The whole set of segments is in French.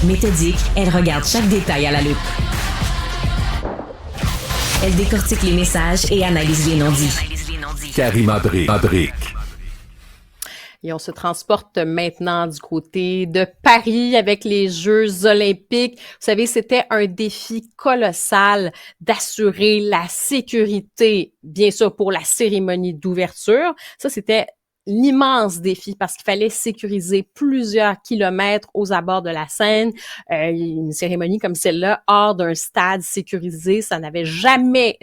Méthodique, elle regarde chaque détail à la loupe. Elle décortique les messages et analyse les non-dits. Karima Brick. Et on se transporte maintenant du côté de Paris avec les Jeux olympiques. Vous savez, c'était un défi colossal d'assurer la sécurité, bien sûr, pour la cérémonie d'ouverture. Ça, c'était l'immense défi parce qu'il fallait sécuriser plusieurs kilomètres aux abords de la Seine. Une cérémonie comme celle-là, hors d'un stade sécurisé, ça n'avait jamais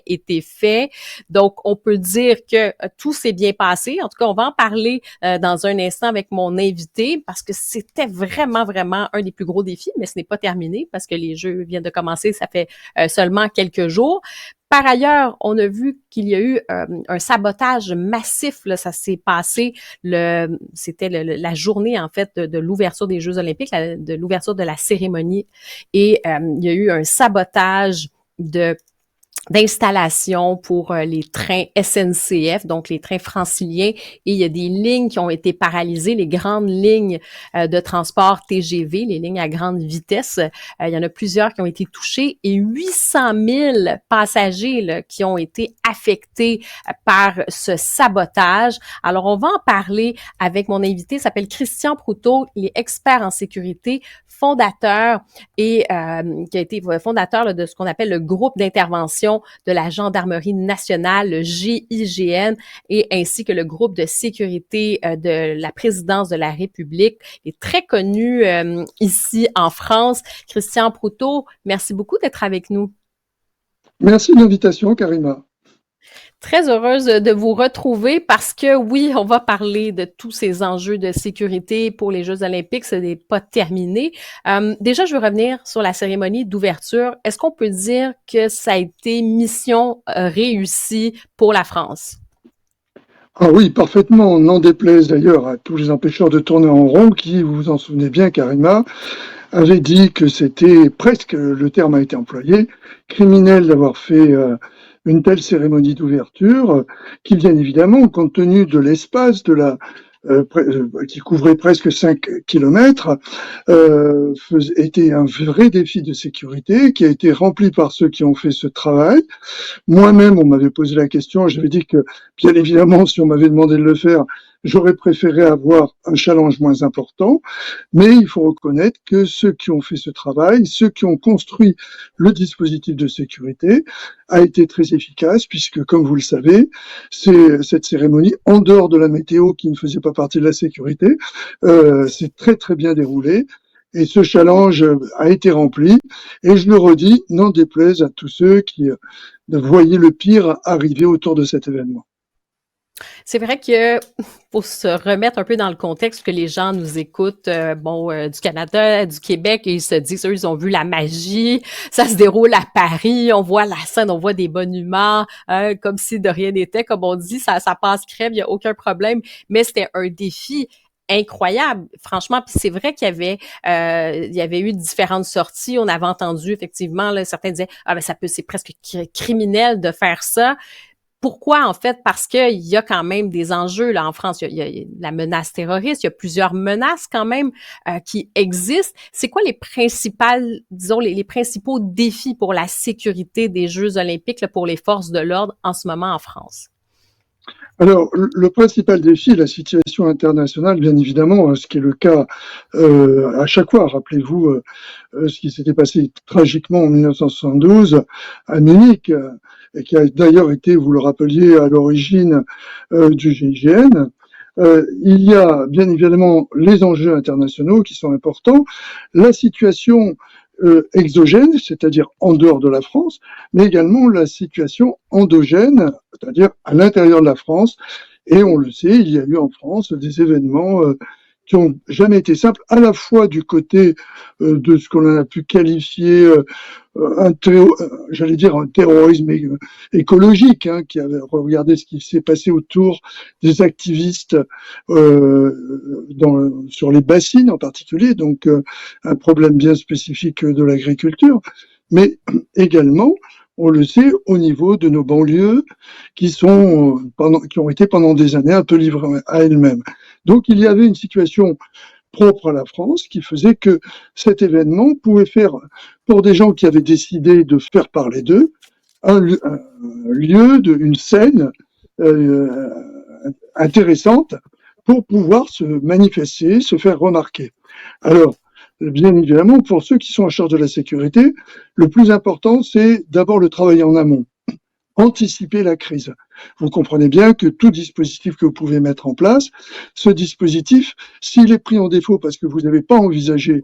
été fait. Donc, on peut dire que tout s'est bien passé. En tout cas, on va en parler dans un instant avec mon invité parce que c'était vraiment un des plus gros défis, mais ce n'est pas terminé parce que les Jeux viennent de commencer, ça fait seulement quelques jours. Par ailleurs, on a vu qu'il y a eu un sabotage massif. Là, ça s'est passé c'était la journée en fait de l'ouverture des Jeux olympiques, de l'ouverture de la cérémonie, et il y a eu un sabotage d'installation pour les trains SNCF, donc les trains franciliens, et il y a des lignes qui ont été paralysées, les grandes lignes de transport TGV, les lignes à grande vitesse. Il y en a plusieurs qui ont été touchées et 800 000 passagers là, qui ont été affectés par ce sabotage. Alors, on va en parler avec mon invité, il s'appelle Christian Proutot, il est expert en sécurité, fondateur et qui a été fondateur là, de ce qu'on appelle le groupe d'intervention de la Gendarmerie nationale, le GIGN, et ainsi que le groupe de sécurité de la présidence de la République. Il est très connu ici en France. Christian Proutot, merci beaucoup d'être avec nous. Merci de l'invitation, Karima. Très heureuse de vous retrouver parce que oui, on va parler de tous ces enjeux de sécurité pour les Jeux olympiques, ce n'est pas terminé. Déjà, je veux revenir sur la cérémonie d'ouverture. Est-ce qu'on peut dire que ça a été mission réussie pour la France? Ah oui, parfaitement, n'en déplaise d'ailleurs à tous les empêcheurs de tourner en rond qui, vous vous en souvenez bien, Karima, avaient dit que c'était presque, le terme a été employé, criminel d'avoir fait une telle cérémonie d'ouverture, qui bien évidemment, compte tenu de l'espace de qui couvrait presque 5 kilomètres, était un vrai défi de sécurité qui a été rempli par ceux qui ont fait ce travail. Moi-même, on m'avait posé la question, j'avais dit que, bien évidemment, si on m'avait demandé de le faire, j'aurais préféré avoir un challenge moins important, mais il faut reconnaître que ceux qui ont fait ce travail, ceux qui ont construit le dispositif de sécurité, a été très efficace puisque, comme vous le savez, cette cérémonie, en dehors de la météo qui ne faisait pas partie de la sécurité, s'est très bien déroulée. Et ce challenge a été rempli. Et je le redis, n'en déplaise à tous ceux qui voyaient le pire arriver autour de cet événement. C'est vrai que faut se remettre un peu dans le contexte que les gens nous écoutent, du Canada, du Québec, et ils se disent, eux, ils ont vu la magie, ça se déroule à Paris, on voit la scène, on voit des bonnes humeurs, comme si de rien n'était, comme on dit, ça passe crème, il y a aucun problème, mais c'était un défi incroyable, franchement. Puis c'est vrai qu'il y avait eu différentes sorties. On avait entendu effectivement là, certains disaient c'est presque criminel de faire ça. Pourquoi, en fait? Parce qu'il y a quand même des enjeux là en France. Il y a la menace terroriste, il y a plusieurs menaces quand même qui existent. C'est quoi les principales, disons, les principaux défis pour la sécurité des Jeux olympiques là, pour les forces de l'ordre en ce moment en France? Alors, le principal défi est la situation internationale, bien évidemment, ce qui est le cas à chaque fois. Rappelez-vous ce qui s'était passé tragiquement en 1972 à Munich, et qui a d'ailleurs été, vous le rappeliez, à l'origine du GIGN. Il y a bien évidemment les enjeux internationaux qui sont importants, la situation exogène, c'est-à-dire en dehors de la France, mais également la situation endogène, c'est-à-dire à l'intérieur de la France. Et on le sait, il y a eu en France des événements qui ont jamais été simples, à la fois du côté de ce qu'on a pu qualifier un terrorisme écologique, hein, qui avait regardé ce qui s'est passé autour des activistes sur les bassines en particulier, donc un problème bien spécifique de l'agriculture, mais également, on le sait, au niveau de nos banlieues qui ont été pendant des années un peu livrées à elles-mêmes. Donc il y avait une situation propre à la France qui faisait que cet événement pouvait faire, pour des gens qui avaient décidé de faire parler d'eux, un lieu, une scène euh, intéressante pour pouvoir se manifester, se faire remarquer. Alors, bien évidemment, pour ceux qui sont en charge de la sécurité, le plus important, c'est d'abord le travail en amont, anticiper la crise. Vous comprenez bien que tout dispositif que vous pouvez mettre en place, ce dispositif, s'il est pris en défaut parce que vous n'avez pas envisagé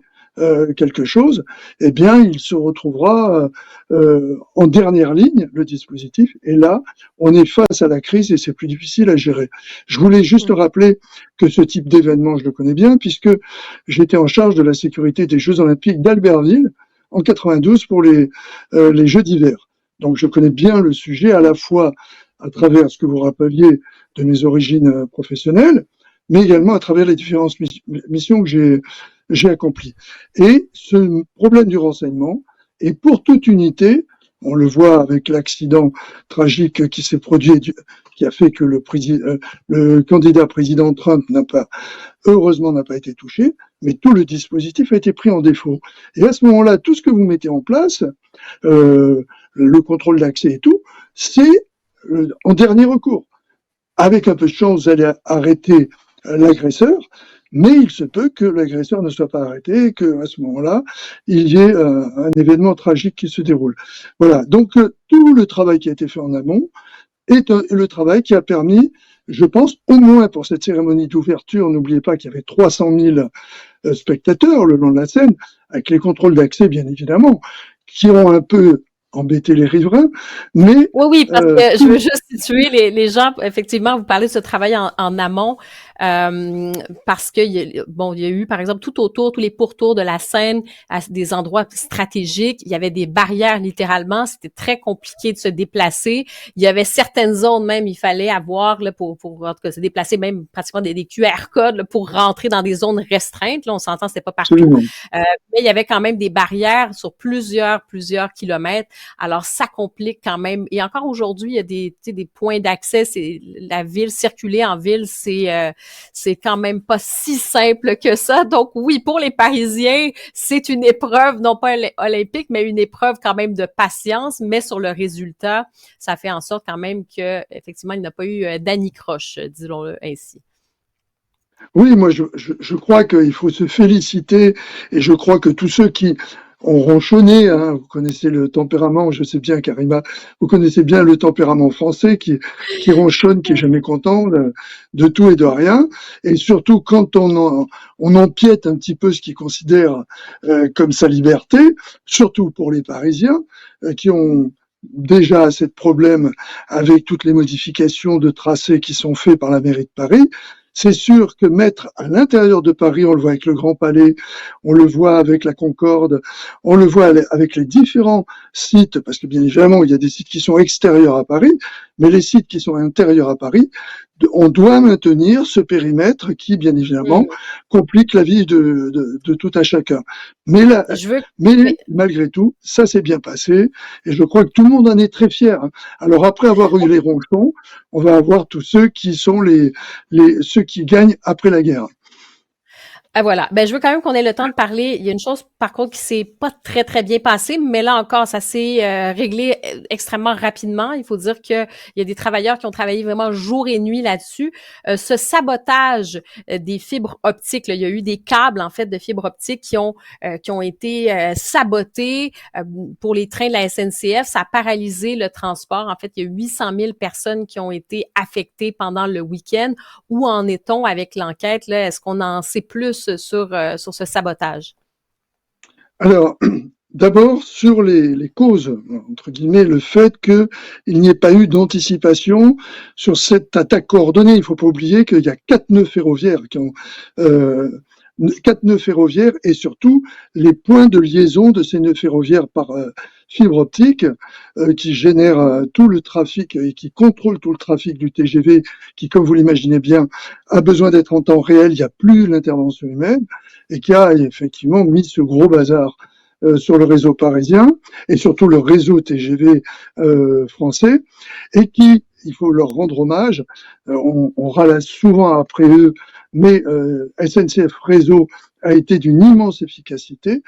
quelque chose, eh bien, il se retrouvera en dernière ligne, le dispositif, et là, on est face à la crise et c'est plus difficile à gérer. Je voulais juste rappeler que ce type d'événement, je le connais bien, puisque j'étais en charge de la sécurité des Jeux Olympiques d'Albertville en 92 pour les Jeux d'hiver. Donc, je connais bien le sujet à la fois à travers ce que vous rappeliez de mes origines professionnelles, mais également à travers les différentes missions que j'ai accomplies. Et ce problème du renseignement est pour toute unité, on le voit avec l'accident tragique qui s'est produit, qui a fait que le candidat président Trump heureusement n'a pas été touché, mais tout le dispositif a été pris en défaut. Et à ce moment-là, tout ce que vous mettez en place, le contrôle d'accès et tout, c'est en dernier recours. Avec un peu de chance, vous allez arrêter l'agresseur, mais il se peut que l'agresseur ne soit pas arrêté et qu'à ce moment-là, il y ait un événement tragique qui se déroule. Voilà, donc tout le travail qui a été fait en amont est le travail qui a permis, je pense, au moins pour cette cérémonie d'ouverture, n'oubliez pas qu'il y avait 300 000 spectateurs le long de la scène, avec les contrôles d'accès, bien évidemment, qui ont un peu embêté les riverains, mais... Oui, parce que je veux juste situer les gens, effectivement, vous parlez de ce travail en amont, parce que, il y a eu, par exemple, tout autour, tous les pourtours de la Seine, à des endroits stratégiques, il y avait des barrières, littéralement, c'était très compliqué de se déplacer. Il y avait certaines zones, même, il fallait avoir, là, pour en tout cas, se déplacer, même pratiquement des QR codes, là, pour rentrer dans des zones restreintes. Là, on s'entend, c'était pas partout. Mais il y avait quand même des barrières sur plusieurs kilomètres. Alors, ça complique quand même. Et encore aujourd'hui, il y a des points d'accès. C'est la ville, circuler en ville, c'est quand même pas si simple que ça. Donc oui, pour les Parisiens, c'est une épreuve, non pas olympique, mais une épreuve quand même de patience. Mais sur le résultat, ça fait en sorte quand même que effectivement, il n'a pas eu d'anicroche, disons-le ainsi. Oui, moi je crois qu'il faut se féliciter et je crois que tous ceux qui ont ronchonné, hein, vous connaissez le tempérament, je sais bien Karima, vous connaissez bien le tempérament français qui ronchonne, qui est jamais content de tout et de rien, et surtout quand on empiète un petit peu ce qu'il considère comme sa liberté, surtout pour les Parisiens qui ont déjà assez de problèmes avec toutes les modifications de tracés qui sont faits par la mairie de Paris. C'est sûr que mettre à l'intérieur de Paris, on le voit avec le Grand Palais, on le voit avec la Concorde, on le voit avec les différents sites, parce que bien évidemment, il y a des sites qui sont extérieurs à Paris, mais les sites qui sont intérieurs à Paris, on doit maintenir ce périmètre qui, bien évidemment, complique la vie de tout un chacun. Mais malgré tout, ça s'est bien passé, et je crois que tout le monde en est très fier. Alors après avoir eu les ronchons, on va avoir tous ceux qui sont ceux qui gagnent après la guerre. Ah, voilà. Ben, je veux quand même qu'on ait le temps de parler. Il y a une chose, par contre, qui s'est pas très, très bien passée, mais là encore, ça s'est réglé extrêmement rapidement. Il faut dire qu'il y a des travailleurs qui ont travaillé vraiment jour et nuit là-dessus. Ce sabotage des fibres optiques, là, il y a eu des câbles, en fait, de fibres optiques qui ont été sabotés pour les trains de la SNCF. Ça a paralysé le transport. En fait, il y a 800 000 personnes qui ont été affectées pendant le week-end. Où en est-on avec l'enquête, là? Est-ce qu'on en sait plus sur ce sabotage? Alors, d'abord, sur les causes, entre guillemets, le fait qu'il n'y ait pas eu d'anticipation sur cette attaque coordonnée. Il ne faut pas oublier qu'il y a 4 nœuds ferroviaires et surtout les points de liaison de ces nœuds ferroviaires par fibre optique qui génèrent tout le trafic et qui contrôlent tout le trafic du TGV qui, comme vous l'imaginez bien, a besoin d'être en temps réel, il n'y a plus l'intervention humaine et qui a effectivement mis ce gros bazar sur le réseau parisien et surtout le réseau TGV français et qui il faut leur rendre hommage. On râle souvent après eux, mais SNCF Réseau a été d'une immense efficacité.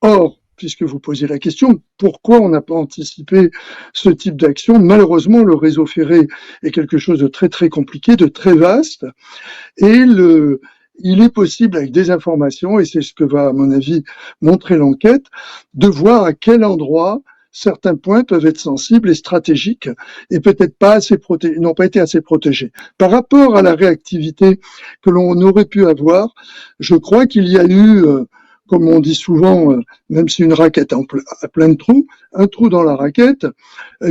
Or, puisque vous posez la question, pourquoi on n'a pas anticipé ce type d'action? Malheureusement, le réseau ferré est quelque chose de très très compliqué, de très vaste, et il est possible avec des informations, et c'est ce que va à mon avis montrer l'enquête, de voir à quel endroit certains points peuvent être sensibles et stratégiques et peut-être pas assez n'ont pas été assez protégés. Par rapport à la réactivité que l'on aurait pu avoir, je crois qu'il y a eu, comme on dit souvent, même si une raquette a plein de trous, un trou dans la raquette,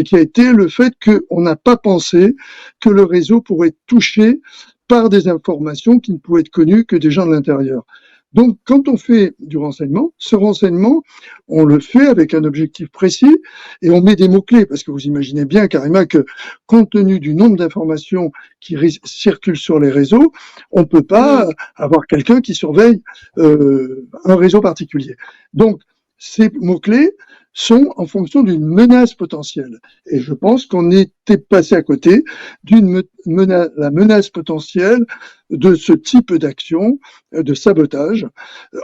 qui a été le fait qu'on n'a pas pensé que le réseau pourrait être touché par des informations qui ne pouvaient être connues que des gens de l'intérieur. Donc, quand on fait du renseignement, ce renseignement, on le fait avec un objectif précis et on met des mots-clés, parce que vous imaginez bien, Karima, que compte tenu du nombre d'informations qui circulent sur les réseaux, on ne peut pas avoir quelqu'un qui surveille un réseau particulier. Donc, ces mots-clés sont en fonction d'une menace potentielle. Et je pense qu'on était passé à côté la menace potentielle de ce type d'action, de sabotage,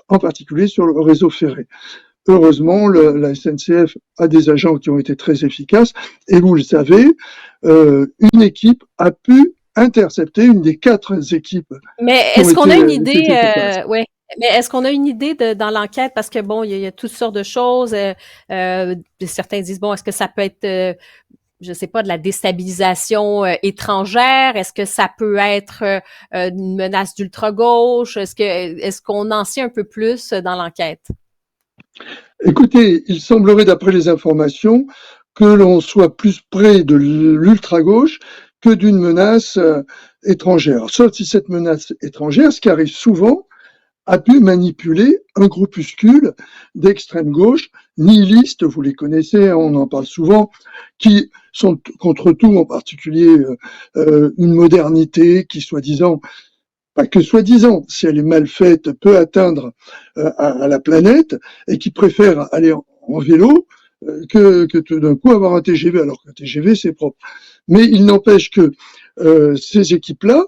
en particulier sur le réseau ferré. Heureusement, la SNCF a des agents qui ont été très efficaces, et vous le savez, une équipe a pu intercepter une des 4 équipes. Mais est-ce qu'on a une idée, ouais. Mais est-ce qu'on a une idée dans l'enquête? Parce que bon, il y a toutes sortes de choses. Certains disent, bon, est-ce que ça peut être, je sais pas, de la déstabilisation étrangère? Est-ce que ça peut être une menace d'ultra-gauche? Est-ce qu'on en sait un peu plus dans l'enquête? Écoutez, il semblerait, d'après les informations, que l'on soit plus près de l'ultra-gauche que d'une menace étrangère. Sauf si cette menace étrangère, ce qui arrive souvent, a pu manipuler un groupuscule d'extrême gauche, nihilistes, vous les connaissez, on en parle souvent, qui sont contre tout, en particulier une modernité qui, soi-disant, pas que soi-disant, si elle est mal faite, peut atteindre à la planète, et qui préfèrent aller en vélo que tout d'un coup avoir un TGV, alors qu'un TGV c'est propre. Mais il n'empêche que ces équipes-là,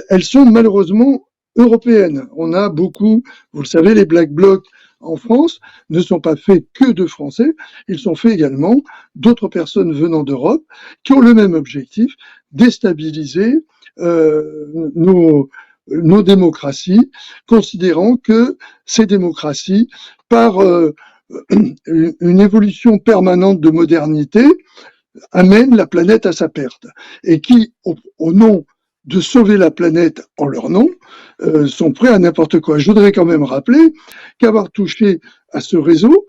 elles sont malheureusement européennes. On a beaucoup, vous le savez, les Black Blocs en France ne sont pas faits que de Français, ils sont faits également d'autres personnes venant d'Europe qui ont le même objectif, déstabiliser nos démocraties, considérant que ces démocraties, par une évolution permanente de modernité, amènent la planète à sa perte, et qui, au nom de sauver la planète en leur nom, sont prêts à n'importe quoi. Je voudrais quand même rappeler qu'avoir touché à ce réseau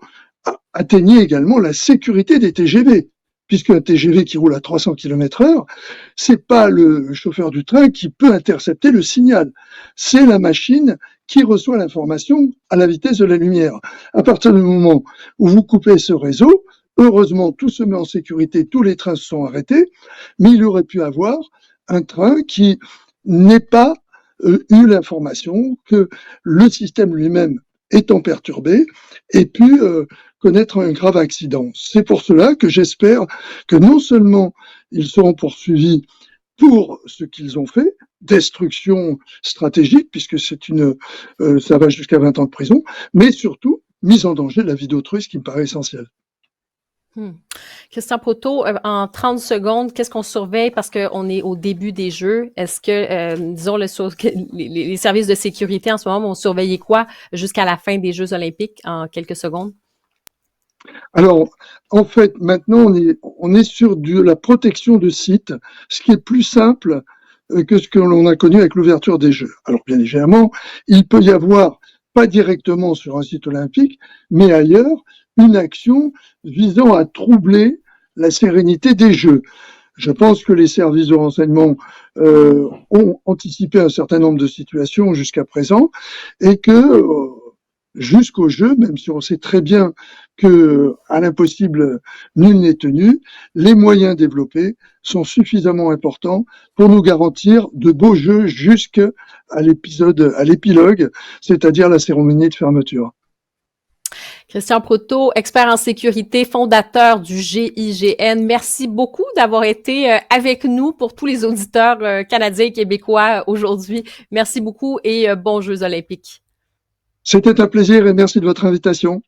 atteignait également la sécurité des TGV, puisque un TGV qui roule à 300 km/h, c'est pas le chauffeur du train qui peut intercepter le signal, c'est la machine qui reçoit l'information à la vitesse de la lumière. À partir du moment où vous coupez ce réseau, heureusement tout se met en sécurité, tous les trains se sont arrêtés, mais il aurait pu avoir un train qui n'ait pas eu l'information que le système lui-même étant perturbé ait pu connaître un grave accident. C'est pour cela que j'espère que non seulement ils seront poursuivis pour ce qu'ils ont fait, destruction stratégique, puisque ça va jusqu'à 20 ans de prison, mais surtout mise en danger de la vie d'autrui, ce qui me paraît essentiel. Christian Proto, en 30 secondes, qu'est-ce qu'on surveille parce qu'on est au début des Jeux? Est-ce que, disons, les services de sécurité en ce moment vont surveiller quoi jusqu'à la fin des Jeux olympiques en quelques secondes? Alors, en fait, maintenant, on est sur de la protection de sites, ce qui est plus simple que ce que l'on a connu avec l'ouverture des Jeux. Alors, bien évidemment, il peut y avoir, pas directement sur un site olympique, mais ailleurs, une action visant à troubler la sérénité des Jeux. Je pense que les services de renseignement ont anticipé un certain nombre de situations jusqu'à présent et que jusqu'au jeu, même si on sait très bien que à l'impossible nul n'est tenu, les moyens développés sont suffisamment importants pour nous garantir de beaux jeux jusqu'à l'épilogue, c'est-à-dire la cérémonie de fermeture. Christian Proto, expert en sécurité, fondateur du GIGN. Merci beaucoup d'avoir été avec nous pour tous les auditeurs canadiens et québécois aujourd'hui. Merci beaucoup et bons Jeux olympiques. C'était un plaisir et merci de votre invitation.